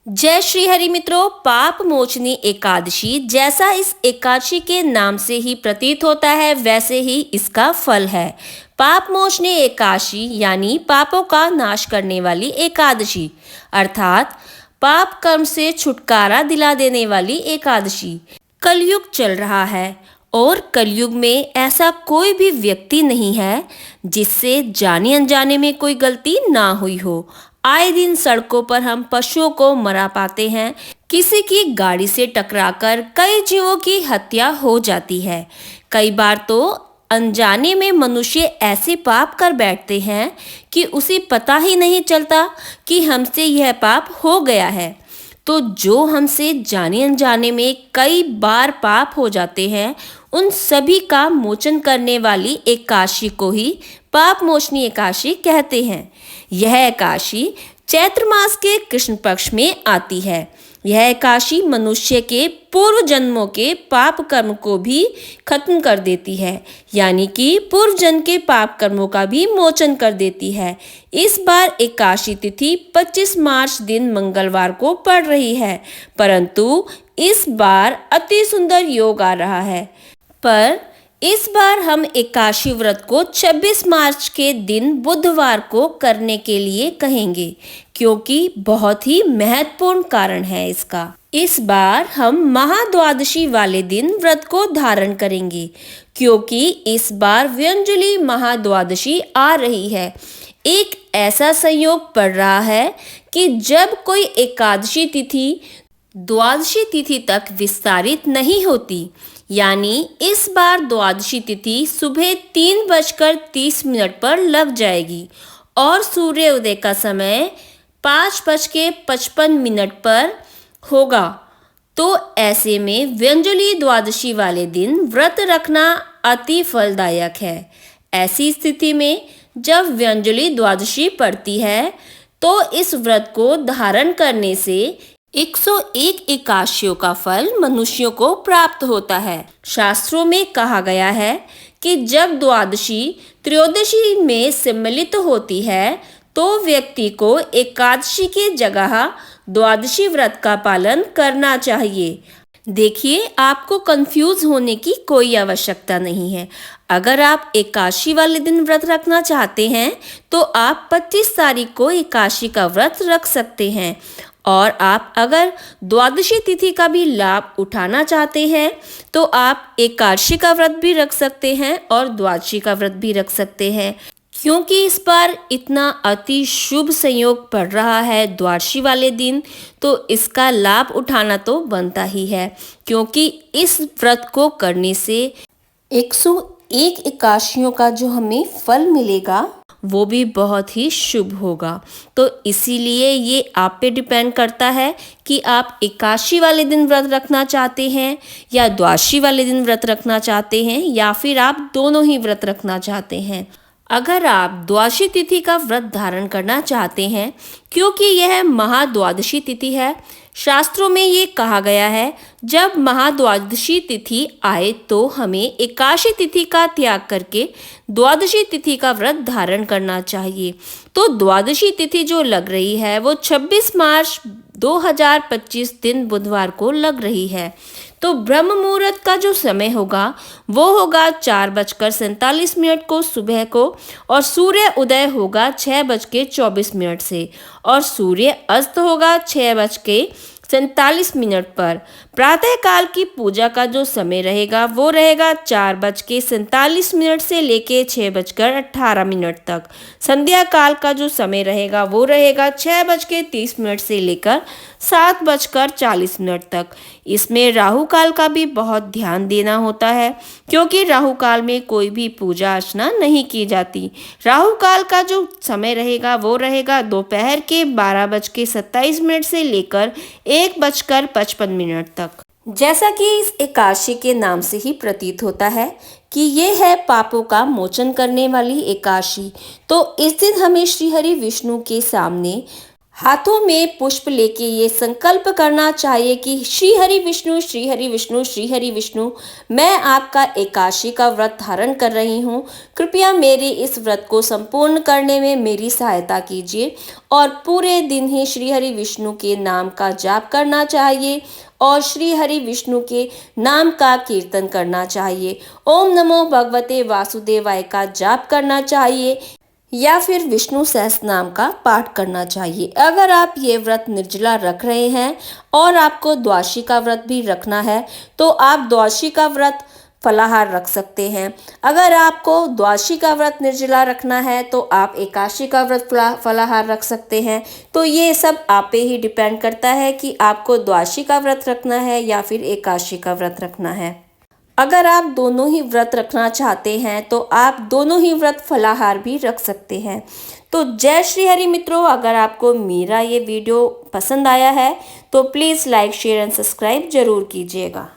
जय श्री हरि मित्रों, पाप मोचनी एकादशी जैसा इस एकादशी के नाम से ही प्रतीत होता है वैसे ही इसका फल है। पाप मोचनी एकादशी यानी पापों का नाश करने वाली एकादशी अर्थात पाप कर्म से छुटकारा दिला देने वाली एकादशी। कलयुग चल रहा है और कलयुग में ऐसा कोई भी व्यक्ति नहीं है जिससे जाने अनजाने में कोई गलती ना हुई हो। आए दिन सड़कों पर हम पशुओं को मरा पाते हैं, किसी की गाड़ी से टकराकर कई जीवों की हत्या हो जाती है। कई बार तो अनजाने में मनुष्य ऐसे पाप कर बैठते हैं कि उसे पता ही नहीं चलता कि हमसे यह पाप हो गया है। तो जो हमसे जाने अनजाने में कई बार पाप हो जाते हैं, उन सभी का मोचन करने वाली एकादशी को ही पाप मोचनी एकादशी कहते हैं। यह एकादशी चैत्र मास के कृष्ण पक्ष में आती है। यह एकादशी मनुष्य के पूर्व जन्मों के पाप कर्म को भी खत्म कर देती है, यानी कि पूर्व जन्म के पाप कर्मों का भी मोचन कर देती है। इस बार एकादशी तिथि 25 मार्च दिन मंगलवार को पड़ रही है, परंतु इस बार अति सुंदर योग आ रहा है। पर इस बार हम एकादशी व्रत को 26 मार्च के दिन बुधवार को करने के लिए कहेंगे, क्योंकि बहुत ही महत्वपूर्ण कारण है इसका। इस बार हम महाद्वादशी वाले दिन व्रत को धारण करेंगे, क्योंकि इस बार व्यंजुली महाद्वादशी आ रही है। एक ऐसा संयोग पड़ रहा है कि जब कोई एकादशी तिथि द्वादशी तिथि तक विस्तारित नहीं होती, यानी इस बार द्वादशी तिथि सुबह 3:30 पर लग जाएगी और सूर्योदय का समय 5:55 पर होगा। तो ऐसे में व्यंजुली द्वादशी वाले दिन व्रत रखना अति फलदायक है। ऐसी स्थिति में जब व्यंजुली द्वादशी पड़ती है तो इस व्रत को धारण करने से 101 एकादशियों का फल मनुष्यों को प्राप्त होता है। शास्त्रों में कहा गया है कि जब द्वादशी त्रयोदशी में सम्मिलित होती है तो व्यक्ति को एकादशी की जगह द्वादशी व्रत का पालन करना चाहिए। देखिए, आपको कंफ्यूज होने की कोई आवश्यकता नहीं है। अगर आप एकादशी वाले दिन व्रत रखना चाहते हैं तो आप 25 तारीख को एकादशी का व्रत रख सकते हैं, और आप अगर द्वादशी तिथि का भी लाभ उठाना चाहते हैं तो आप एकादशी का व्रत भी रख सकते हैं और द्वादशी का व्रत भी रख सकते हैं। क्योंकि इस बार इतना अति शुभ संयोग पड़ रहा है द्वादशी वाले दिन, तो इसका लाभ उठाना तो बनता ही है, क्योंकि इस व्रत को करने से 101 एकादशियों का जो हमें फल मिलेगा वो भी बहुत ही शुभ होगा। तो इसीलिए ये आप पे डिपेंड करता है कि आप एकादशी वाले दिन व्रत रखना चाहते हैं या द्वादशी वाले दिन व्रत रखना चाहते हैं, या फिर आप दोनों ही व्रत रखना चाहते हैं। अगर आप द्वादशी तिथि का व्रत धारण करना चाहते हैं, क्योंकि यह महाद्वादशी तिथि है, शास्त्रों में ये कहा गया है जब महाद्वादशी तिथि आए तो हमें एकादशी तिथि का त्याग करके द्वादशी तिथि का व्रत धारण करना चाहिए। तो द्वादशी तिथि जो लग रही है वो 26 मार्च 2025 दिन बुधवार को लग रही है। तो ब्रह्म मुहूर्त का जो समय होगा वो होगा 4:47 को सुबह को, और सूर्य उदय होगा 6:24 से, और सूर्य अस्त होगा 6:47 पर। प्रातः काल की पूजा का जो समय रहेगा वो रहेगा 4:47 से लेके 6:18 तक। संध्या काल का जो समय रहेगा वो रहेगा 6:30 से लेकर 7:40 तक। इसमें राहु काल का भी बहुत ध्यान देना होता है, क्योंकि राहु काल में कोई भी पूजा अर्चना नहीं की जाती। राहु काल का जो समय रहेगा वो रहेगा दोपहर के 12:27 से लेकर 1:55 तक। जैसा कि इस एकादशी के नाम से ही प्रतीत होता है कि ये है पापों का मोचन करने वाली एकादशी, तो इस दिन हमें श्री हरि विष्णु के सामने हाथों में पुष्प लेके ये संकल्प करना चाहिए कि श्री हरि विष्णु, श्री हरि विष्णु, श्री हरि विष्णु, मैं आपका एकादशी का व्रत धारण कर रही हूँ। कृपया मेरे इस व्रत को संपूर्ण करने में मेरी सहायता कीजिए। और पूरे दिन ही श्री हरि विष्णु के नाम का जाप करना चाहिए और श्री हरि विष्णु के नाम का कीर्तन करना चाहिए। ओम नमो भगवते वासुदेवाय का जाप करना चाहिए या फिर विष्णु सहस्त्रनाम का पाठ करना चाहिए। अगर आप ये व्रत निर्जला रख रहे हैं और आपको द्वादशी का व्रत भी रखना है तो आप द्वादशी का व्रत फलाहार रख सकते हैं। अगर आपको द्वादशी का व्रत निर्जला रखना है तो आप एकादशी का व्रत फलाहार रख सकते हैं। तो ये सब आप पे ही डिपेंड करता है कि आपको द्वादशी का व्रत रखना है या फिर एकादशी का व्रत रखना है। अगर आप दोनों ही व्रत रखना चाहते हैं तो आप दोनों ही व्रत फलाहार भी रख सकते हैं। तो जय श्री हरि मित्रों, अगर आपको मेरा ये वीडियो पसंद आया है तो please like, share and subscribe जरूर कीजिएगा।